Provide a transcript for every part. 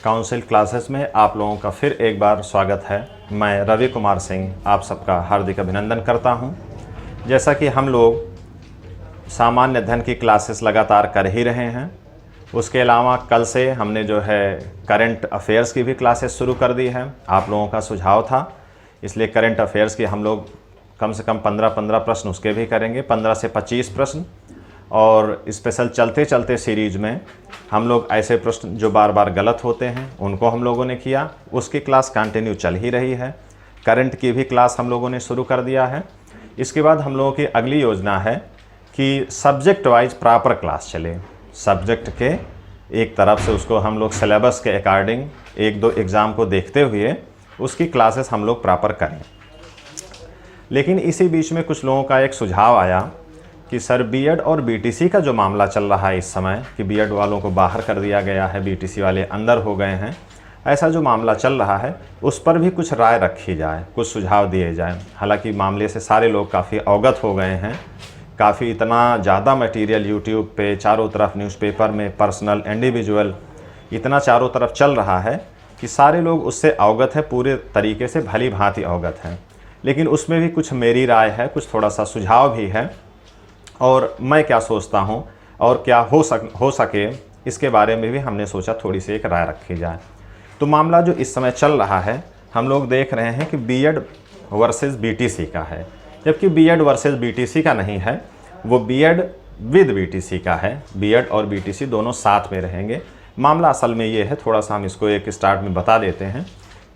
Council classes में आप लोगों का फिर एक बार स्वागत है। मैं रवि कुमार सिंह आप सबका हार्दिक अभिनंदन करता हूं। जैसा कि हम लोग सामान्य अध्ययन की क्लासेस लगातार कर ही रहे हैं, उसके अलावा कल से हमने जो है करंट अफेयर्स की भी क्लासेस शुरू कर दी है। आप लोगों का सुझाव था, इसलिए करंट अफेयर्स की हम लोग कम से कम 15-15 प्रश्न उसके भी करेंगे, 15 से 25 प्रश्न। और स्पेशल चलते चलते सीरीज में हम लोग ऐसे प्रश्न जो बार बार गलत होते हैं उनको हम लोगों ने किया, उसकी क्लास कंटिन्यू चल ही रही है। करंट की भी क्लास हम लोगों ने शुरू कर दिया है। इसके बाद हम लोगों की अगली योजना है कि सब्जेक्ट वाइज प्रॉपर क्लास चले। सब्जेक्ट के एक तरफ से उसको हम लोग सिलेबस के अकॉर्डिंग 1-2 एग्ज़ाम को देखते हुए उसकी क्लासेस हम लोग प्रॉपर करें। लेकिन इसी बीच में कुछ लोगों का एक सुझाव आया कि सर बीएड और बीटीसी का जो मामला चल रहा है इस समय कि बीएड वालों को बाहर कर दिया गया है, बीटीसी वाले अंदर हो गए हैं, ऐसा जो मामला चल रहा है उस पर भी कुछ राय रखी जाए, कुछ सुझाव दिए जाएं। हालांकि मामले से सारे लोग काफ़ी अवगत हो गए हैं, काफ़ी इतना ज़्यादा मटेरियल यूट्यूब पे चारों तरफ, न्यूज़पेपर में, पर्सनल, इंडिविजुअल, इतना चारों तरफ चल रहा है कि सारे लोग उससे अवगत हैं, पूरे तरीके से भली भांति अवगत हैं। लेकिन उसमें भी कुछ मेरी राय है, कुछ थोड़ा सा सुझाव भी है, और मैं क्या सोचता हूँ और क्या हो सके इसके बारे में भी हमने सोचा थोड़ी सी एक राय रखी जाए। तो मामला जो इस समय चल रहा है, हम लोग देख रहे हैं कि बीएड वर्सेस बीटीसी का है, जबकि बीएड वर्सेस बीटीसी का नहीं है, वो बीएड विद बीटीसी का है। बीएड और बीटीसी दोनों साथ में रहेंगे। मामला असल में ये है, थोड़ा सा हम इसको एक स्टार्ट में बता देते हैं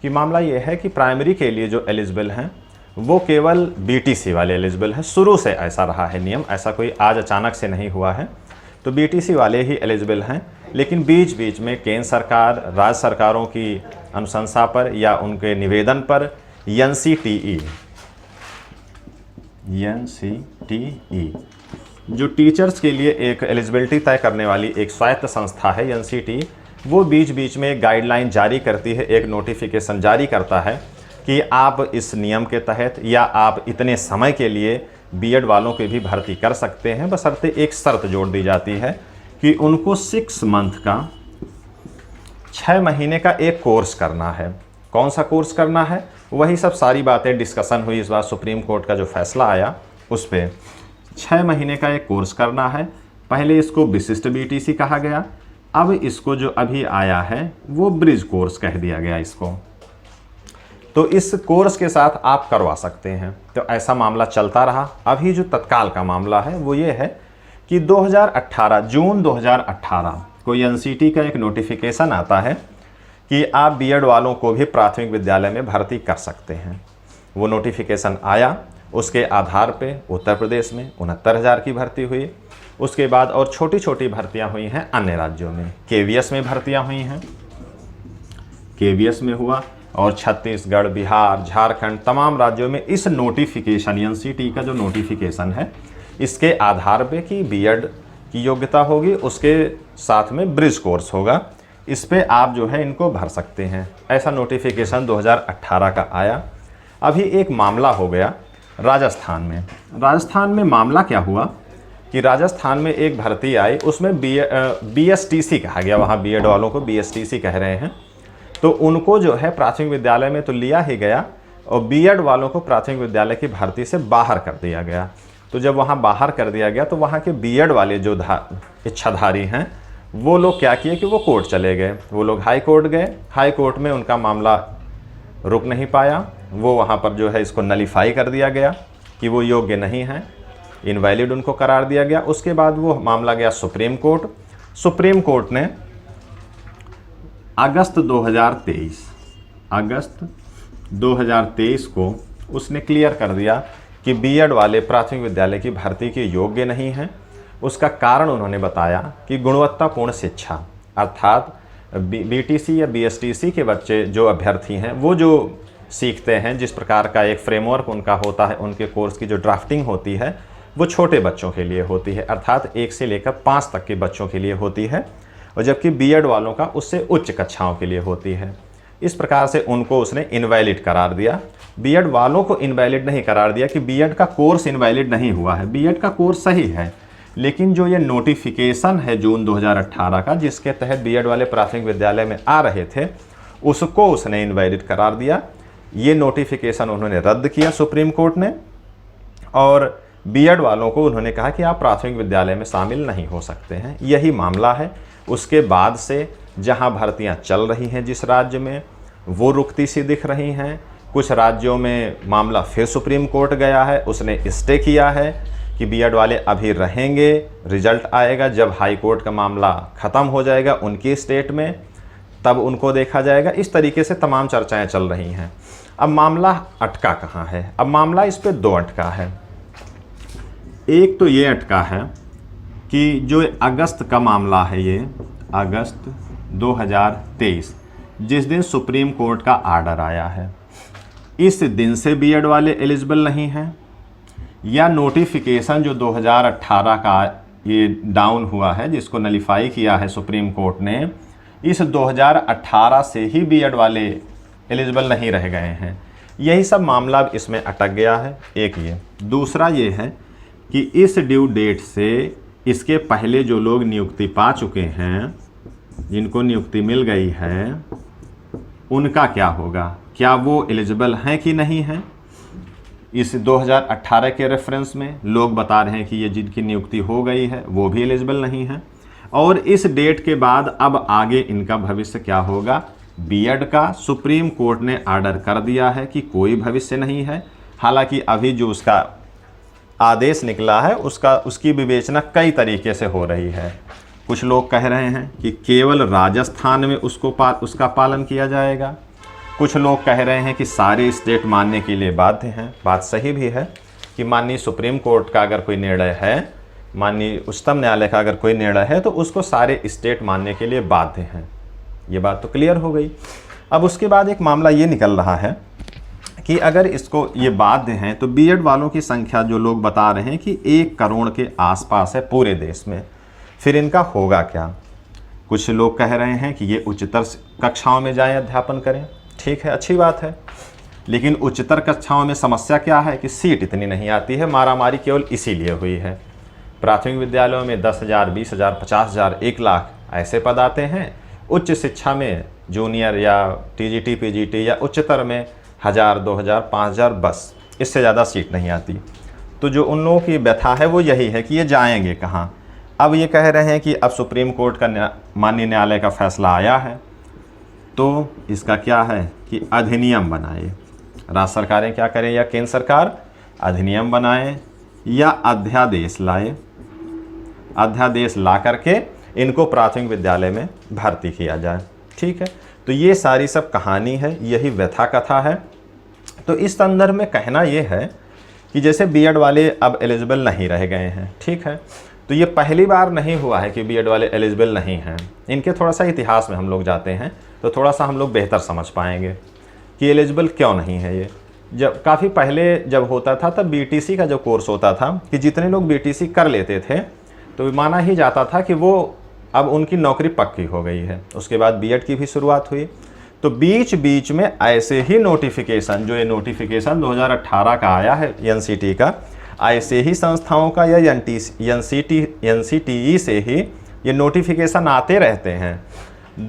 कि मामला ये है कि प्राइमरी के लिए जो एलिजिबल हैं वो केवल बीटीसी वाले एलिजिबल है। शुरू से ऐसा रहा है नियम, ऐसा कोई आज अचानक से नहीं हुआ है। तो बीटीसी वाले ही एलिजिबल हैं, लेकिन बीच बीच में केंद्र सरकार, राज्य सरकारों की अनुशंसा पर या उनके निवेदन पर एनसीटीई जो टीचर्स के लिए एक एलिजिबिलिटी तय करने वाली एक स्वायत्त संस्था है एनसीटीई, वो बीच बीच में एक गाइडलाइन जारी करती है, एक नोटिफिकेशन जारी करता है कि आप इस नियम के तहत या आप इतने समय के लिए बीएड वालों की भी भर्ती कर सकते हैं, बशर्ते एक शर्त जोड़ दी जाती है कि उनको 6 मंथ का, 6 महीने का एक कोर्स करना है। कौन सा कोर्स करना है, वही सब सारी बातें डिस्कशन हुई इस बार सुप्रीम कोर्ट का जो फैसला आया उस पर। 6 महीने का एक कोर्स करना है। पहले इसको विशिष्ट बीटीसी कहा गया, अब इसको जो अभी आया है वो ब्रिज कोर्स कह दिया गया इसको। तो इस कोर्स के साथ आप करवा सकते हैं। तो ऐसा मामला चलता रहा। अभी जो तत्काल का मामला है वो ये है कि 2018 जून 2018 को एनसीटी का एक नोटिफिकेशन आता है कि आप बीएड वालों को भी प्राथमिक विद्यालय में भर्ती कर सकते हैं। वो नोटिफिकेशन आया, उसके आधार पे उत्तर प्रदेश में 69,000 की भर्ती हुई। उसके बाद और छोटी छोटी भर्तियां हुई हैं अन्य राज्यों में। केवीएस में भर्तियां हुई हैं, केवीएस में हुआ, और छत्तीसगढ़, बिहार, झारखंड, तमाम राज्यों में इस नोटिफिकेशन, एनसीटी का जो नोटिफिकेशन है, इसके आधार पे कि बीएड की योग्यता होगी, उसके साथ में ब्रिज कोर्स होगा, इस पे आप जो है इनको भर सकते हैं। ऐसा नोटिफिकेशन 2018 का आया। अभी एक मामला हो गया राजस्थान में। राजस्थान में मामला क्या हुआ कि राजस्थान में एक भर्ती आई, उसमें बीएसटीसी कहा गया, वहाँ बीएड वालों को बीएसटीसी कह रहे हैं। तो उनको जो है प्राथमिक विद्यालय में तो लिया ही गया, और बीएड वालों को प्राथमिक विद्यालय की भर्ती से बाहर कर दिया गया। तो जब वहाँ बाहर कर दिया गया तो वहाँ के बीएड वाले जो इच्छाधारी हैं वो लोग क्या किए कि वो कोर्ट चले गए। वो लोग हाई कोर्ट गए, हाई कोर्ट में उनका मामला रुक नहीं पाया, वो वहाँ पर जो है इसको नलीफाई कर दिया गया कि वो योग्य नहीं हैं, इनवैलिड उनको करार दिया गया। उसके बाद वो मामला गया सुप्रीम कोर्ट। सुप्रीम कोर्ट ने अगस्त 2023 को उसने क्लियर कर दिया कि बीएड वाले प्राथमिक विद्यालय की भर्ती के योग्य नहीं हैं। उसका कारण उन्होंने बताया कि गुणवत्तापूर्ण शिक्षा, अर्थात बीटीसी या बीएसटीसी के बच्चे जो अभ्यर्थी हैं वो जो सीखते हैं, जिस प्रकार का एक फ्रेमवर्क उनका होता है, उनके कोर्स की जो ड्राफ्टिंग होती है वो छोटे बच्चों के लिए होती है, अर्थात 1 से लेकर 5 तक के बच्चों के लिए होती है, और जबकि बीएड वालों का उससे उच्च कक्षाओं के लिए होती है। इस प्रकार से उनको उसने इनवैलिड करार दिया। बीएड वालों को इनवैलिड नहीं करार दिया कि बीएड का कोर्स इनवैलिड नहीं हुआ है, बीएड का कोर्स सही है, लेकिन जो ये नोटिफिकेशन है जून 2018 का, जिसके तहत बीएड वाले प्राथमिक विद्यालय में आ रहे थे, उसको उसने इनवैलिड करार दिया। ये नोटिफिकेशन उन्होंने रद्द किया सुप्रीम कोर्ट ने, और बीएड वालों को उन्होंने कहा कि आप प्राथमिक विद्यालय में शामिल नहीं हो सकते हैं। यही मामला है। उसके बाद से जहां भर्तियां चल रही हैं जिस राज्य में, वो रुकती सी दिख रही हैं। कुछ राज्यों में मामला फिर सुप्रीम कोर्ट गया है, उसने स्टे किया है कि बीएड वाले अभी रहेंगे, रिजल्ट आएगा जब हाई कोर्ट का मामला ख़त्म हो जाएगा उनकी स्टेट में, तब उनको देखा जाएगा। इस तरीके से तमाम चर्चाएं चल रही हैं। अब मामला अटका कहाँ है? अब मामला इस पे दो अटका है। एक तो ये अटका है कि जो अगस्त का मामला है, ये अगस्त 2023, जिस दिन सुप्रीम कोर्ट का आर्डर आया है, इस दिन से बीएड वाले एलिजिबल नहीं हैं, या नोटिफिकेशन जो 2018 का ये डाउन हुआ है, जिसको नलीफाई किया है सुप्रीम कोर्ट ने, इस 2018 से ही बीएड वाले एलिजिबल नहीं रह गए हैं। यही सब मामला अब इसमें अटक गया है। एक ये। दूसरा ये है कि इस ड्यू डेट से इसके पहले जो लोग नियुक्ति पा चुके हैं, जिनको नियुक्ति मिल गई है, उनका क्या होगा? क्या वो एलिजिबल हैं कि नहीं हैं? इस 2018 के रेफरेंस में लोग बता रहे हैं कि ये जिनकी नियुक्ति हो गई है वो भी एलिजिबल नहीं है। और इस डेट के बाद अब आगे इनका भविष्य क्या होगा? बीएड का सुप्रीम कोर्ट ने आर्डर कर दिया है कि कोई भविष्य नहीं है। हालांकि अभी जो उसका आदेश निकला है उसकी विवेचना कई तरीके से हो रही है। कुछ लोग कह रहे हैं कि केवल राजस्थान में उसका पालन किया जाएगा। कुछ लोग कह रहे हैं कि सारे स्टेट मानने के लिए बाध्य हैं। बात सही भी है कि माननीय सुप्रीम कोर्ट का अगर कोई निर्णय है, माननीय उच्चतम न्यायालय का अगर कोई निर्णय है, तो उसको सारे स्टेट मानने के लिए बाध्य हैं। ये बात तो क्लियर हो गई। अब उसके बाद एक मामला ये निकल रहा है कि अगर इसको ये बाध्य हैं, तो बीएड वालों की संख्या जो लोग बता रहे हैं कि 1 करोड़ के आसपास है पूरे देश में, फिर इनका होगा क्या? कुछ लोग कह रहे हैं कि ये उच्चतर कक्षाओं में जाएं, अध्यापन करें। ठीक है, अच्छी बात है, लेकिन उच्चतर कक्षाओं में समस्या क्या है कि सीट इतनी नहीं आती है। मारामारी केवल इसीलिए हुई है। प्राथमिक विद्यालयों में 10,000, 20,000, 50,000, 1 लाख ऐसे पद आते हैं। उच्च शिक्षा में जूनियर या टीजीटी, पीजीटी या उच्चतर में 1,000, 2,000, 5,000, बस, इससे ज़्यादा सीट नहीं आती। तो जो उन लोगों की व्यथा है वो यही है कि ये जाएंगे कहाँ। अब ये कह रहे हैं कि अब सुप्रीम कोर्ट का माननीय न्यायालय का फैसला आया है, तो इसका क्या है कि अधिनियम बनाए। राज्य सरकारें क्या करें, या केंद्र सरकार अधिनियम बनाए या अध्यादेश लाए। अध्यादेश ला करके इनको प्राथमिक विद्यालय में भर्ती किया जाए। ठीक है, तो ये सारी सब कहानी है, यही व्यथा कथा है। तो इस संदर्भ में कहना ये है कि जैसे बीएड वाले अब एलिजिबल नहीं रह गए हैं, ठीक है, तो ये पहली बार नहीं हुआ है कि बीएड वाले एलिजिबल नहीं हैं। इनके थोड़ा सा इतिहास में हम लोग जाते हैं तो थोड़ा सा हम लोग बेहतर समझ पाएंगे कि एलिजिबल क्यों नहीं है ये। जब काफ़ी पहले जब होता था तब बीटीसी का जो कोर्स होता था कि जितने लोग बीटीसी कर लेते थे तो माना ही जाता था कि वो अब उनकी नौकरी पक्की हो गई है। उसके बाद बीएड की भी शुरुआत हुई। तो बीच बीच में ऐसे ही नोटिफिकेशन, जो ये नोटिफिकेशन 2018 का आया है एनसीटी का, ऐसे ही संस्थाओं का या एनसीटीई से ही ये नोटिफिकेशन आते रहते हैं।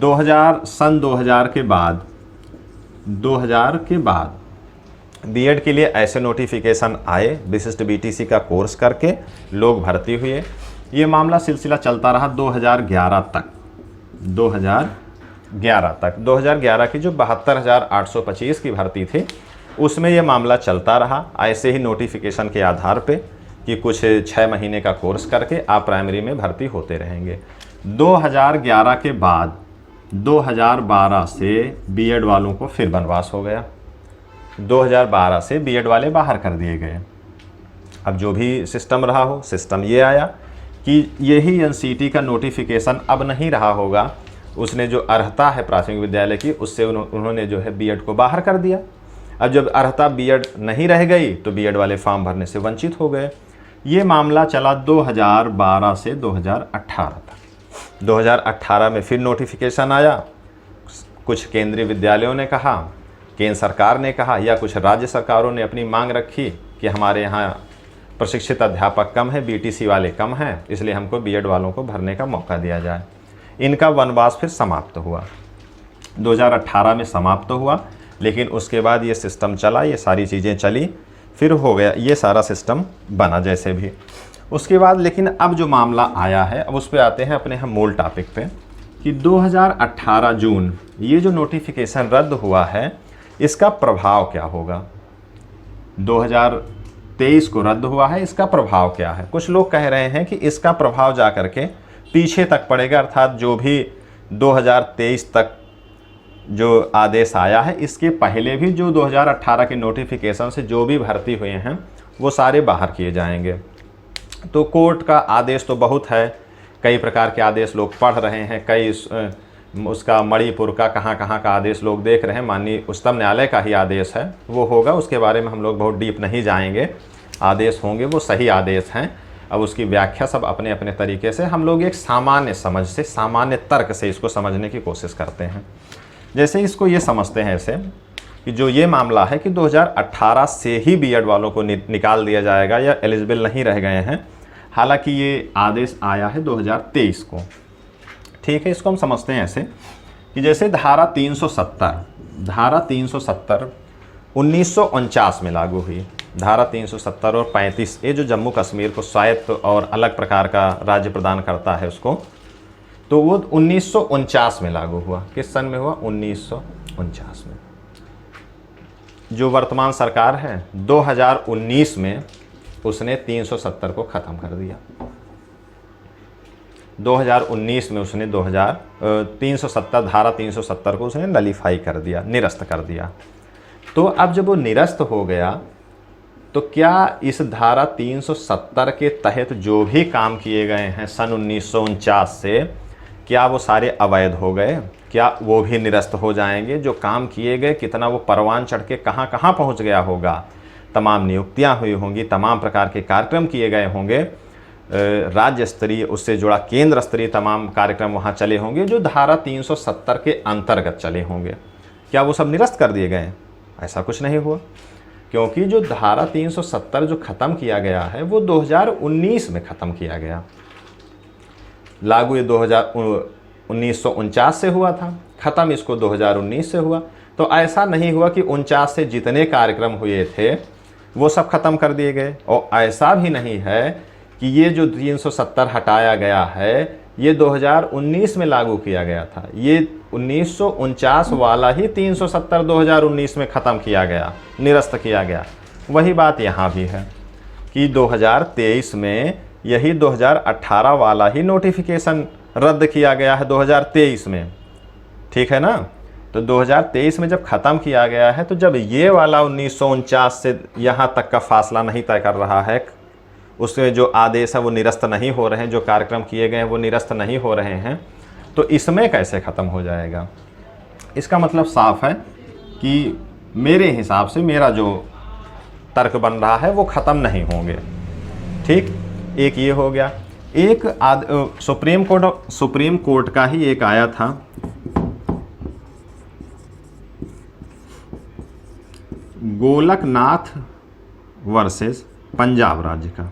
2000 के बाद बीएड के लिए ऐसे नोटिफिकेशन आए, विशिष्ट बीटीसी का कोर्स करके लोग भर्ती हुए। ये मामला सिलसिला चलता रहा 2011 तक। 2011 की जो 72,825 की भर्ती थी उसमें ये मामला चलता रहा, ऐसे ही नोटिफिकेशन के आधार पे कि कुछ 6 महीने का कोर्स करके आप प्राइमरी में भर्ती होते रहेंगे। 2011 के बाद 2012 से बीएड वालों को फिर वनवास हो गया। 2012 से बीएड वाले बाहर कर दिए गए। अब जो भी सिस्टम रहा हो, सिस्टम ये आया कि यही एनसीटी का नोटिफिकेशन अब नहीं रहा होगा। उसने जो अर्हता है प्राथमिक विद्यालय की, उससे उन्होंने जो है बीएड को बाहर कर दिया। अब जब अर्हता बीएड नहीं रह गई तो बीएड वाले फॉर्म भरने से वंचित हो गए। ये मामला चला 2012 से 2018 तक। 2018 में फिर नोटिफिकेशन आया। कुछ केंद्रीय विद्यालयों ने कहा, केंद्र सरकार ने कहा, या कुछ राज्य सरकारों ने अपनी मांग रखी कि हमारे यहाँ प्रशिक्षित अध्यापक कम है, बीटीसी वाले कम हैं, इसलिए हमको बीएड वालों को भरने का मौका दिया जाए। इनका वनवास फिर समाप्त हुआ, 2018 में समाप्त हुआ, लेकिन उसके बाद ये सिस्टम चला, ये सारी चीज़ें चली, फिर हो गया ये सारा सिस्टम बना जैसे भी। उसके बाद लेकिन अब जो मामला आया है, अब उस पर आते हैं अपने हम मूल टॉपिक पे कि 2018 जून ये जो नोटिफिकेशन रद्द हुआ है, इसका प्रभाव क्या होगा। 2023 को रद्द हुआ है, इसका प्रभाव क्या है। कुछ लोग कह रहे हैं कि इसका प्रभाव जा करके पीछे तक पड़ेगा, अर्थात जो भी 2023 तक जो आदेश आया है, इसके पहले भी जो 2018 के नोटिफिकेशन से जो भी भर्ती हुए हैं वो सारे बाहर किए जाएंगे। तो कोर्ट का आदेश तो बहुत है, कई प्रकार के आदेश लोग पढ़ रहे हैं, कई उसका मणिपुर का कहाँ कहाँ का आदेश लोग देख रहे हैं। माननीय उच्चतम न्यायालय का ही आदेश है, वो होगा, उसके बारे में हम लोग बहुत डीप नहीं जाएंगे। आदेश होंगे वो सही आदेश हैं, अब उसकी व्याख्या सब अपने अपने तरीके से, हम लोग एक सामान्य समझ से, सामान्य तर्क से इसको समझने की कोशिश करते हैं। जैसे इसको ये समझते हैं ऐसे कि जो ये मामला है कि 2018 से ही बीएड वालों को निकाल दिया जाएगा या एलिजिबल नहीं रह गए हैं, हालांकि ये आदेश आया है 2023 को। ठीक है, इसको हम समझते हैं ऐसे कि जैसे धारा 370 1949 में लागू हुई। धारा 370 और 35 ये जो जम्मू कश्मीर को स्वायत्त और अलग प्रकार का राज्य प्रदान करता है उसको, तो वो 1949 में लागू हुआ। किस सन में हुआ? 1949 में। जो वर्तमान सरकार है 2019 में उसने 370 को ख़त्म कर दिया। 2019 में उसने 370 धारा 370 को उसने नलीफाई कर दिया, निरस्त कर दिया। तो अब जब वो निरस्त हो गया तो क्या इस धारा 370 के तहत जो भी काम किए गए हैं सन 1949 से, क्या वो सारे अवैध हो गए? क्या वो भी निरस्त हो जाएंगे? जो काम किए गए, कितना वो परवान चढ़ के कहाँ कहाँ पहुँच गया होगा, तमाम नियुक्तियाँ हुई होंगी, तमाम प्रकार के कार्यक्रम किए गए होंगे, राज्य स्तरीय उससे जुड़ा केंद्र स्तरीय तमाम कार्यक्रम वहाँ चले होंगे जो धारा 370 के अंतर्गत चले होंगे। क्या वो सब निरस्त कर दिए गए? ऐसा कुछ नहीं हुआ, क्योंकि जो धारा 370 जो ख़त्म किया गया है वो 2019 में ख़त्म किया गया। लागू ये 1949 से हुआ था, ख़त्म इसको 2019 से हुआ। तो ऐसा नहीं हुआ कि 49 से जितने कार्यक्रम हुए थे वो सब ख़त्म कर दिए गए, और ऐसा भी नहीं है कि ये जो 370 हटाया गया है ये 2019 में लागू किया गया था। ये 1949 वाला ही 370 2019 में ख़त्म किया गया, निरस्त किया गया। वही बात यहाँ भी है कि 2023 में यही 2018 वाला ही नोटिफिकेशन रद्द किया गया है 2023 में। ठीक है ना? तो 2023 में जब ख़त्म किया गया है, तो जब ये वाला 1949 से यहाँ तक का फासला नहीं तय कर रहा है, उसमें जो आदेश है वो निरस्त नहीं हो रहे हैं, जो कार्यक्रम किए गए हैं वो निरस्त नहीं हो रहे हैं, तो इसमें कैसे ख़त्म हो जाएगा? इसका मतलब साफ है कि मेरे हिसाब से मेरा जो तर्क बन रहा है वो ख़त्म नहीं होंगे। ठीक, एक ये हो गया। एक सुप्रीम कोर्ट का ही एक आया था, गोलकनाथ वर्सेस पंजाब राज्य का।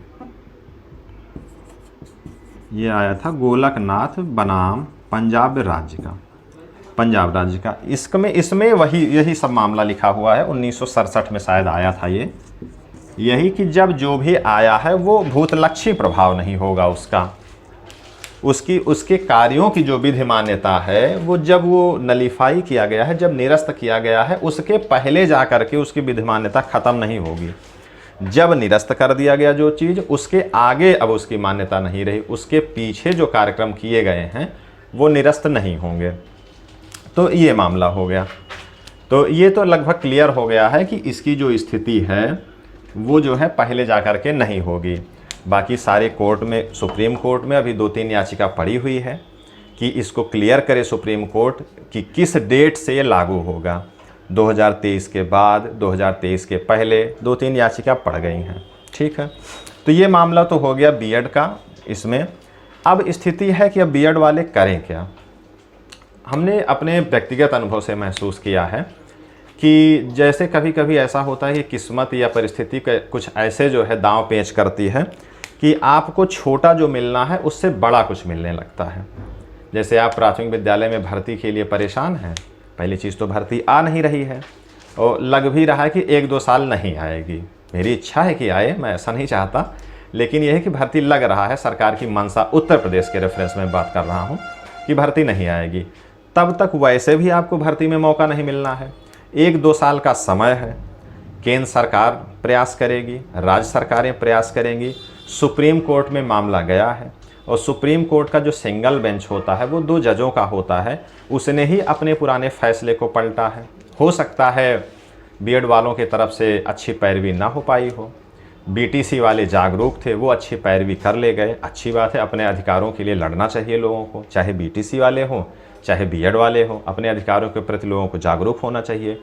ये आया था गोलकनाथ बनाम पंजाब राज्य का। इसमें यही सब मामला लिखा हुआ है। 1967 में शायद आया था ये, यही कि जब जो भी आया है वो भूतलक्षी प्रभाव नहीं होगा उसके कार्यों की जो विधि मान्यता है वो जब वो नलीफाई किया गया है, जब निरस्त किया गया है, उसके पहले जा कर के उसकी विधि मान्यता ख़त्म नहीं होगी। जब निरस्त कर दिया गया जो चीज़, उसके आगे अब उसकी मान्यता नहीं रही, उसके पीछे जो कार्यक्रम किए गए हैं वो निरस्त नहीं होंगे। तो ये मामला हो गया। तो ये तो लगभग क्लियर हो गया है कि इसकी जो स्थिति है वो जो है पहले जा कर के नहीं होगी। बाकी सारे कोर्ट में, सुप्रीम कोर्ट में अभी 2-3 याचिका पड़ी हुई है कि इसको क्लियर करे सुप्रीम कोर्ट कि किस डेट से ये लागू होगा। 2023 के बाद, 2023 के पहले 2-3 याचिका पड़ गई हैं। ठीक है, तो ये मामला तो हो गया बीएड का। इसमें अब स्थिति है कि अब बीएड वाले करें क्या। हमने अपने व्यक्तिगत अनुभव से महसूस किया है कि जैसे कभी कभी ऐसा होता है कि किस्मत या परिस्थिति के कुछ ऐसे जो है दांव पेच करती है कि आपको छोटा जो मिलना है उससे बड़ा कुछ मिलने लगता है। जैसे आप प्राथमिक विद्यालय में भर्ती के लिए परेशान हैं, पहली चीज़ तो भर्ती आ नहीं रही है और लग भी रहा है कि 1-2 साल नहीं आएगी। मेरी इच्छा है कि आए, मैं ऐसा नहीं चाहता, लेकिन यह है कि भर्ती लग रहा है, सरकार की मंशा, उत्तर प्रदेश के रेफरेंस में बात कर रहा हूँ कि भर्ती नहीं आएगी। तब तक वैसे भी आपको भर्ती में मौका नहीं मिलना है। 1-2 साल का समय है। केंद्र सरकार प्रयास करेगी, राज्य सरकारें प्रयास करेंगी। सुप्रीम कोर्ट में मामला गया है और सुप्रीम कोर्ट का जो सिंगल बेंच होता है वो 2 जजों का होता है, उसने ही अपने पुराने फैसले को पलटा है। हो सकता है बीएड वालों की तरफ से अच्छी पैरवी ना हो पाई हो, बीटीसी वाले जागरूक थे, वो अच्छी पैरवी कर ले गए। अच्छी बात है, अपने अधिकारों के लिए लड़ना चाहिए लोगों को, चाहे बीटीसी वाले हों चाहे बीएड वाले हों। अपने अधिकारों के प्रति लोगों को जागरूक होना चाहिए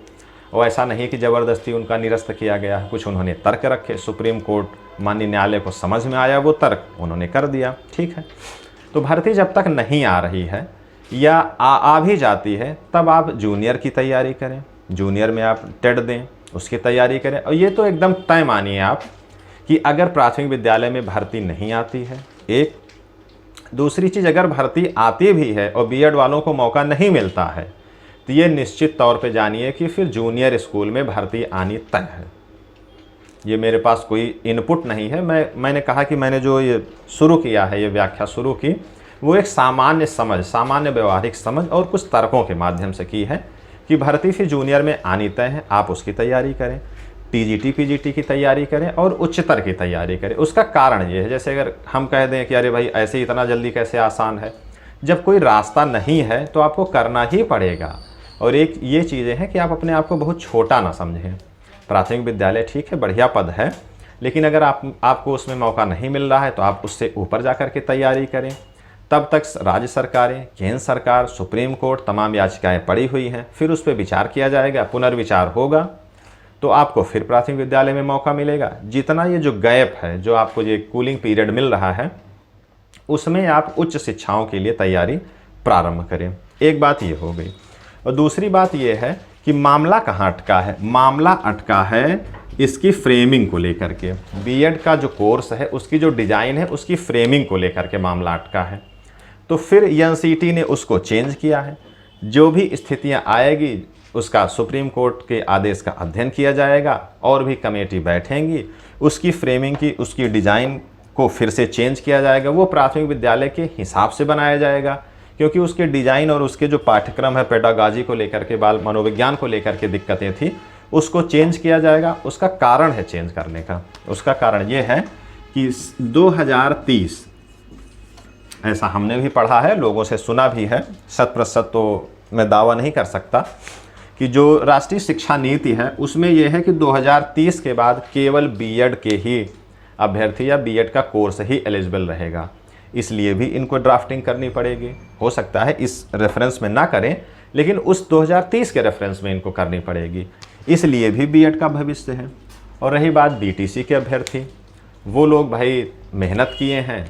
और ऐसा नहीं कि ज़बरदस्ती उनका निरस्त किया गया है। कुछ उन्होंने तर्क रखे, सुप्रीम कोर्ट माननीय न्यायालय को समझ में आया, वो तर्क उन्होंने कर दिया, ठीक है। तो भर्ती जब तक नहीं आ रही है या आ भी जाती है तब आप जूनियर की तैयारी करें, जूनियर में आप टेट दें, उसकी तैयारी करें। और ये तो एकदम तय मानिए आप कि अगर प्राथमिक विद्यालय में भर्ती नहीं आती है, एक दूसरी चीज़, अगर भर्ती आती भी है और बीएड वालों को मौका नहीं मिलता है तो ये निश्चित तौर पे जानिए कि फिर जूनियर स्कूल में भर्ती आनी तय है। ये मेरे पास कोई इनपुट नहीं है, मैंने कहा कि मैंने जो ये शुरू किया है, ये व्याख्या शुरू की, वो एक सामान्य समझ, सामान्य व्यवहारिक समझ और कुछ तर्कों के माध्यम से की है कि भर्ती फिर जूनियर में आनी तय है। आप उसकी तैयारी करें, टीजीटी पीजीटी की तैयारी करें और उच्चतर की तैयारी करें। उसका कारण ये है, जैसे अगर हम कह दें कि अरे भाई ऐसे ही इतना जल्दी कैसे आसान है, जब कोई रास्ता नहीं है तो आपको करना ही पड़ेगा। और एक ये चीज़ें हैं कि आप अपने आप को बहुत छोटा ना समझें। प्राथमिक विद्यालय ठीक है, बढ़िया पद है, लेकिन अगर आपको उसमें मौका नहीं मिल रहा है तो आप उससे ऊपर जा कर के तैयारी करें। तब तक राज्य सरकारें, केंद्र सरकार, सुप्रीम कोर्ट, तमाम याचिकाएँ पड़ी हुई हैं, फिर उस पर विचार किया जाएगा, पुनर्विचार होगा तो आपको फिर प्राथमिक विद्यालय में मौका मिलेगा। जितना ये जो गैप है, जो आपको ये कूलिंग पीरियड मिल रहा है, उसमें आप उच्च शिक्षाओं के लिए तैयारी प्रारंभ करें। एक बात ये हो गई। और दूसरी बात ये है कि मामला कहाँ अटका है। मामला अटका है इसकी फ्रेमिंग को लेकर के। बीएड का जो कोर्स है उसकी जो डिज़ाइन है उसकी फ्रेमिंग को लेकर के मामला अटका है। तो फिर एनसीटी ने उसको चेंज किया है। जो भी स्थितियाँ आएगी उसका सुप्रीम कोर्ट के आदेश का अध्ययन किया जाएगा और भी कमेटी बैठेंगी, उसकी फ्रेमिंग की, उसकी डिज़ाइन को फिर से चेंज किया जाएगा। वो प्राथमिक विद्यालय के हिसाब से बनाया जाएगा, क्योंकि उसके डिज़ाइन और उसके जो पाठ्यक्रम है, पेडागॉजी को लेकर के, बाल मनोविज्ञान को लेकर के दिक्कतें थी, उसको चेंज किया जाएगा। उसका कारण है चेंज करने का, उसका कारण ये है कि 2030, ऐसा हमने भी पढ़ा है, लोगों से सुना भी है, 100% तो मैं दावा नहीं कर सकता, कि जो राष्ट्रीय शिक्षा नीति है उसमें यह है कि 2030 के बाद केवल बीएड के ही अभ्यर्थी या बीएड का कोर्स ही एलिजिबल रहेगा। इसलिए भी इनको ड्राफ्टिंग करनी पड़ेगी। हो सकता है इस रेफरेंस में ना करें, लेकिन उस 2030 के रेफरेंस में इनको करनी पड़ेगी। इसलिए भी बीएड का भविष्य है। और रही बात बीटीसी के अभ्यर्थी, वो लोग भाई मेहनत किए हैं।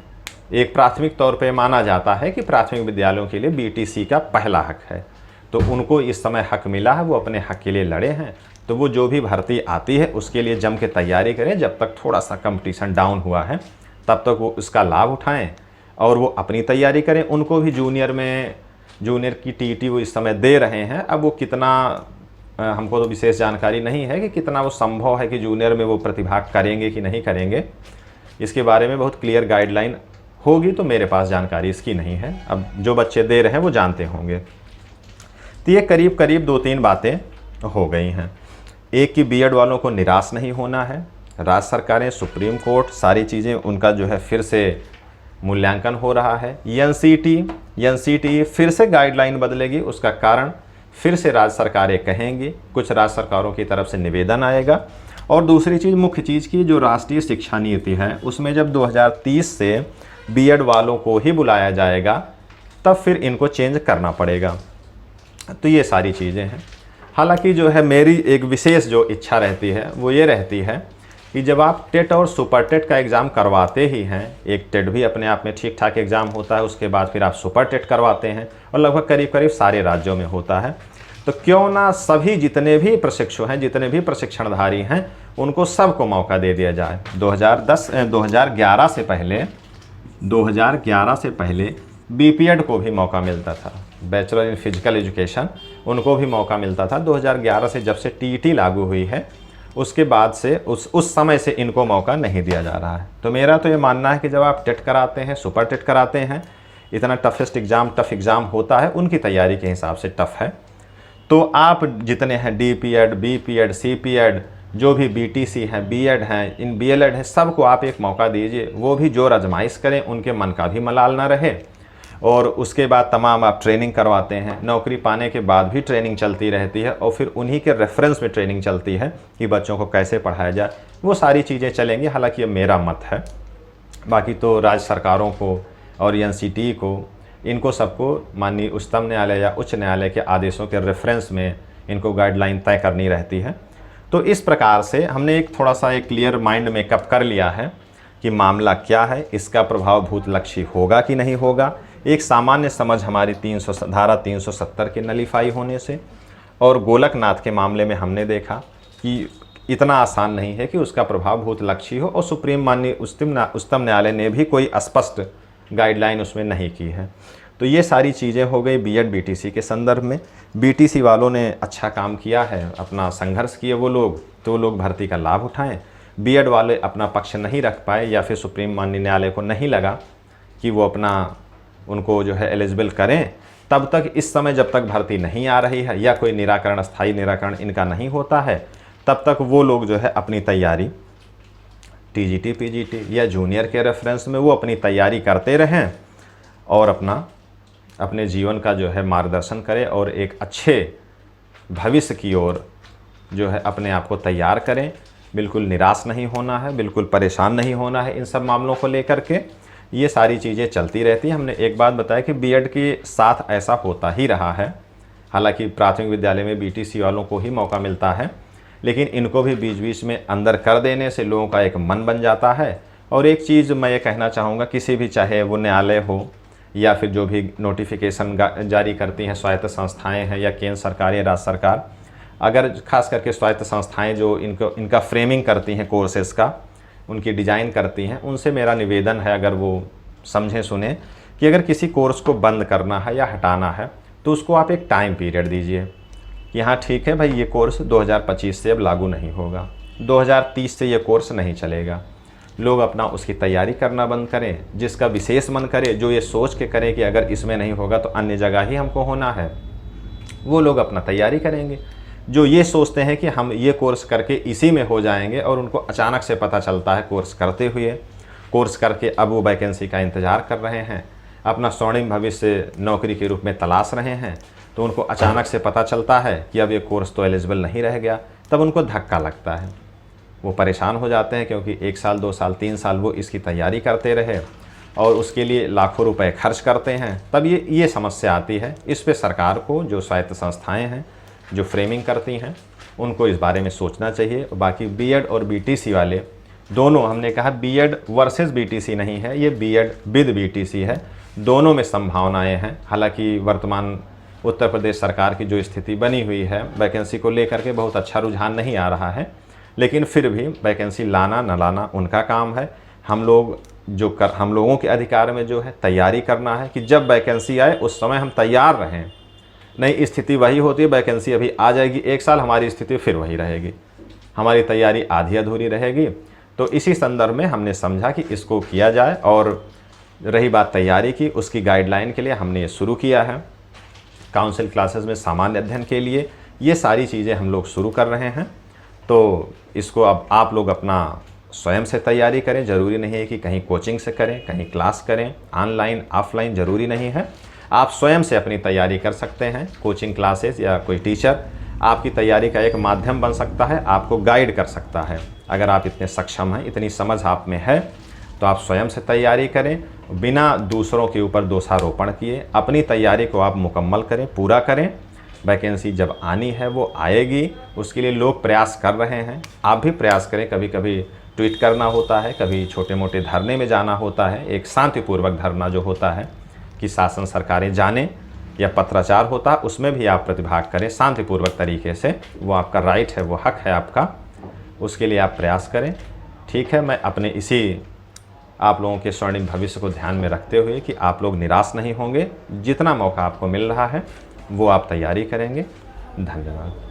एक प्राथमिक तौर पे माना जाता है कि प्राथमिक विद्यालयों के लिए बीटीसी का पहला हक है, तो उनको इस समय हक मिला है, वो अपने हक के लिए लड़े हैं। तो वो जो भी भर्ती आती है उसके लिए जम के तैयारी करें। जब तक थोड़ा सा कंपटीशन डाउन हुआ है तब तक वो उसका लाभ उठाएं और वो अपनी तैयारी करें। उनको भी जूनियर की टीटी वो इस समय दे रहे हैं। अब वो कितना, हमको तो विशेष जानकारी नहीं है कि कितना वो संभव है कि जूनियर में वो प्रतिभाग करेंगे कि नहीं करेंगे। इसके बारे में बहुत क्लियर गाइडलाइन होगी, तो मेरे पास जानकारी इसकी नहीं है। अब जो बच्चे दे रहे हैं वो जानते होंगे। तो ये करीब करीब 2-3 बातें हो गई हैं। एक कि बीएड वालों को निराश नहीं होना है। राज्य सरकारें, सुप्रीम कोर्ट, सारी चीज़ें उनका जो है फिर से मूल्यांकन हो रहा है। एनसीटी फिर से गाइडलाइन बदलेगी। उसका कारण फिर से राज्य सरकारें कहेंगी, कुछ राज्य सरकारों की तरफ से निवेदन आएगा। और दूसरी चीज़, मुख्य चीज़ की जो राष्ट्रीय शिक्षा नीति है उसमें जब 2030 से बीएड वालों को ही बुलाया जाएगा तब फिर इनको चेंज करना पड़ेगा। तो ये सारी चीज़ें हैं। हालांकि जो है मेरी एक विशेष जो इच्छा रहती है वो ये रहती है कि जब आप टेट और सुपर टेट का एग्ज़ाम करवाते ही हैं, एक टेट भी अपने आप में ठीक ठाक एग्ज़ाम होता है, उसके बाद फिर आप सुपर टेट करवाते हैं और लगभग करीब करीब सारे राज्यों में होता है, तो क्यों ना सभी जितने भी प्रशिक्षु हैं, जितने भी प्रशिक्षणधारी हैं, उनको सबको मौका दे दिया जाए। 2011 से पहले बीपीएड को भी मौका मिलता था, बैचलर इन फिजिकल एजुकेशन, उनको भी मौका मिलता था। 2011 से जब से टीईटी लागू हुई है उसके बाद से उस समय से इनको मौका नहीं दिया जा रहा है। तो मेरा तो ये मानना है कि जब आप टेट कराते हैं, सुपर टेट कराते हैं, इतना टफ एग्ज़ाम होता है, उनकी तैयारी के हिसाब से टफ़ है। तो आप जितने हैं डीपीएड, बीपीएड, सीपीएड, जो भी बीटीसी हैं, बीएड हैं, इन बीएलएड हैं, सबको आप एक मौका दीजिए। वो भी जोर आजमाइश करें, उनके मन का भी मलाल ना रहे। और उसके बाद तमाम आप ट्रेनिंग करवाते हैं, नौकरी पाने के बाद भी ट्रेनिंग चलती रहती है, और फिर उन्हीं के रेफरेंस में ट्रेनिंग चलती है कि बच्चों को कैसे पढ़ाया जाए। वो सारी चीज़ें चलेंगी। हालांकि ये मेरा मत है, बाकी तो राज्य सरकारों को और एनसीटी को, इनको सबको माननीय उच्चतम न्यायालय या उच्च न्यायालय के आदेशों के रेफरेंस में इनको गाइडलाइन तय करनी रहती है। तो इस प्रकार से हमने एक थोड़ा सा एक क्लियर माइंड मेकअप कर लिया है कि मामला क्या है, इसका प्रभाव भूतलक्षी होगा कि नहीं होगा। एक सामान्य समझ हमारी धारा 370 के नलीफाई होने से, और गोलकनाथ के मामले में हमने देखा कि इतना आसान नहीं है कि उसका प्रभाव भूतलक्षी हो, और सुप्रीम माननीय उच्चतम न्यायालय ने भी कोई स्पष्ट गाइडलाइन उसमें नहीं की है। तो ये सारी चीज़ें हो गई बीएड बीटीसी के संदर्भ में। बीटीसी वालों ने अच्छा काम किया है, अपना संघर्ष किए वो लोग, तो लोग भर्ती का लाभ उठाएं। बीएड वाले अपना पक्ष नहीं रख पाए, या फिर सुप्रीम माननीय न्यायालय को नहीं लगा कि वो उनको जो है एलिजिबल करें, तब तक इस समय जब तक भर्ती नहीं आ रही है या कोई निराकरण, स्थायी निराकरण इनका नहीं होता है, तब तक वो लोग जो है अपनी तैयारी टीजीटी, पीजीटी या जूनियर के रेफरेंस में वो अपनी तैयारी करते रहें, और अपने जीवन का जो है मार्गदर्शन करें, और एक अच्छे भविष्य की ओर जो है अपने आप को तैयार करें। बिल्कुल निराश नहीं होना है, बिल्कुल परेशान नहीं होना है इन सब मामलों को लेकर के। ये सारी चीज़ें चलती रहती हैं। हमने एक बात बताया कि बीएड के साथ ऐसा होता ही रहा है। हालांकि प्राथमिक विद्यालय में बीटीसी वालों को ही मौका मिलता है, लेकिन इनको भी बीच बीच में अंदर कर देने से लोगों का एक मन बन जाता है। और एक चीज़ मैं ये कहना चाहूँगा, किसी भी, चाहे वो न्यायालय हो या फिर जो भी नोटिफिकेशन जारी करती हैं स्वायत्त संस्थाएं हैं, या केंद्र सरकार या राज्य सरकार, अगर खास करके स्वायत्त संस्थाएं जो इनका फ्रेमिंग करती हैं कोर्सेज़ का, उनकी डिज़ाइन करती हैं, उनसे मेरा निवेदन है, अगर वो समझें सुने, कि अगर किसी कोर्स को बंद करना है या हटाना है तो उसको आप एक टाइम पीरियड दीजिए कि हाँ ठीक है भाई, ये कोर्स 2025 से अब लागू नहीं होगा, 2030 से ये कोर्स नहीं चलेगा। लोग अपना उसकी तैयारी करना बंद करें, जिसका विशेष मन करे, जो ये सोच के करें कि अगर इसमें नहीं होगा तो अन्य जगह ही हमको होना है, वो लोग अपना तैयारी करेंगे। जो ये सोचते हैं कि हम ये कोर्स करके इसी में हो जाएंगे, और उनको अचानक से पता चलता है कोर्स करके अब वो वैकेंसी का इंतज़ार कर रहे हैं, अपना स्वर्णिम भविष्य नौकरी के रूप में तलाश रहे हैं, तो उनको अचानक से पता चलता है कि अब ये कोर्स तो एलिजिबल नहीं रह गया, तब उनको धक्का लगता है, वो परेशान हो जाते हैं, क्योंकि 1 साल 2 साल 3 साल वो इसकी तैयारी करते रहे और उसके लिए लाखों रुपए खर्च करते हैं। तब ये समस्या आती है। इस पे सरकार को, जो स्वायत्त संस्थाएं हैं जो फ्रेमिंग करती हैं, उनको इस बारे में सोचना चाहिए। बाकी बीएड और बीटीसी वाले दोनों, हमने कहा बीएड वर्सेस बीटीसी नहीं है, ये बीएड विद बीटीसी है, दोनों में संभावनाएं हैं। हालांकि वर्तमान उत्तर प्रदेश सरकार की जो स्थिति बनी हुई है, वैकेंसी को लेकर के बहुत अच्छा रुझान नहीं आ रहा है, लेकिन फिर भी वैकेंसी लाना न लाना उनका काम है। हम लोगों के अधिकार में जो है तैयारी करना है कि जब वैकेंसी आए उस समय हम तैयार रहें। नहीं, स्थिति वही होती है, वैकेंसी अभी आ जाएगी 1 साल, हमारी स्थिति फिर वही रहेगी, हमारी तैयारी आधी अधूरी रहेगी। तो इसी संदर्भ में हमने समझा कि इसको किया जाए। और रही बात तैयारी की, उसकी गाइडलाइन के लिए हमने ये शुरू किया है। काउंसिल क्लासेस में सामान्य अध्ययन के लिए ये सारी चीज़ें हम लोग शुरू कर रहे हैं। तो इसको अब आप लोग अपना स्वयं से तैयारी करें। ज़रूरी नहीं है कि कहीं कोचिंग से करें, कहीं क्लास करें, ऑनलाइन ऑफलाइन ज़रूरी नहीं है। आप स्वयं से अपनी तैयारी कर सकते हैं। कोचिंग क्लासेस या कोई टीचर आपकी तैयारी का एक माध्यम बन सकता है, आपको गाइड कर सकता है। अगर आप इतने सक्षम हैं, इतनी समझ आप में है, तो आप स्वयं से तैयारी करें, बिना दूसरों के ऊपर दोषारोपण किए अपनी तैयारी को आप मुकम्मल करें, पूरा करें। वैकेंसी जब आनी है वो आएगी, उसके लिए लोग प्रयास कर रहे हैं, आप भी प्रयास करें। कभी कभी ट्वीट करना होता है, कभी छोटे मोटे धरने में जाना होता है, एक शांतिपूर्वक धरना जो होता है कि शासन सरकारें जानें या पत्राचार होता है उसमें भी आप प्रतिभाग करें शांतिपूर्वक तरीके से, वो आपका राइट है, वो हक है आपका, उसके लिए आप प्रयास करें। ठीक है, मैं अपने इसी आप लोगों के स्वर्णिम भविष्य को ध्यान में रखते हुए कि आप लोग निराश नहीं होंगे, जितना मौका आपको मिल रहा है वो आप तैयारी करेंगे। धन्यवाद।